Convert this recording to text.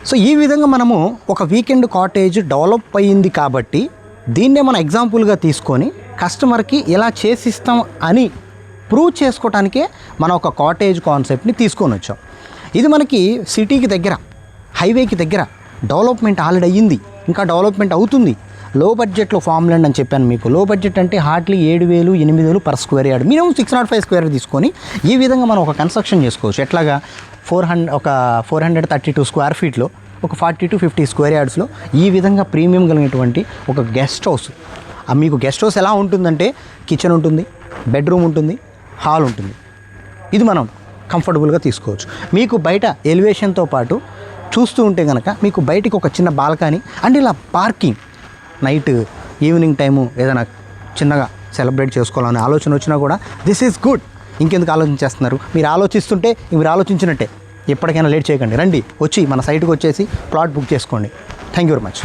So ఈ విధంగా మనము ఒక వీకెండ్ కాటేజ్ డెవలప్ అయ్యింది కాబట్టి దీన్నే మనం ఎగ్జాంపుల్గా తీసుకొని కస్టమర్కి ఎలా చేసిస్తాం అని ప్రూవ్ చేసుకోవటానికే మనం ఒక కాటేజ్ కాన్సెప్ట్ని తీసుకొని వచ్చాం. ఇది మనకి సిటీకి దగ్గర, హైవేకి దగ్గర డెవలప్మెంట్ ఆల్రెడీ అయ్యింది, ఇంకా డెవలప్మెంట్ అవుతుంది. లో బడ్జెట్లో ఫామ్ ల్యాండ్ అని చెప్పాను మీకు. లో బడ్జెట్ అంటే hardly 7,000, 8,000 per square yard, minimum 605 square తీసుకొని ఈ విధంగా మనం ఒక కన్స్ట్రక్షన్ చేసుకోవచ్చు. ఎట్లాగా 432 స్క్వేర్ ఫీట్లో ఒక 40 to 50 స్క్వేర్ యార్డ్స్లో ఈ విధంగా ప్రీమియం కలిగినటువంటి ఒక గెస్ట్ హౌస్. మీకు గెస్ట్ హౌస్ ఎలా ఉంటుందంటే కిచెన్ ఉంటుంది, బెడ్రూమ్ ఉంటుంది, హాల్ ఉంటుంది. ఇది మనం కంఫర్టబుల్గా తీసుకోవచ్చు. మీకు బయట ఎలివేషన్తో పాటు చూస్తూ ఉంటే కనుక మీకు బయటికి ఒక చిన్న బాల్కనీ అండ్ ఇలా పార్కింగ్, నైట్ ఈవినింగ్ టైము ఏదైనా చిన్నగా సెలబ్రేట్ చేసుకోవాలనే ఆలోచన వచ్చినా కూడా దిస్ ఈజ్ గుడ్. ఇంకెందుకు ఆలోచించేస్తున్నారు? మీరు ఆలోచిస్తుంటే మీరు ఆలోచించినట్టే. ఎప్పటికైనా లేట్ చేయకండి, రండి, వచ్చి మన సైట్కి వచ్చేసి ప్లాట్ బుక్ చేసుకోండి. Thank you very much.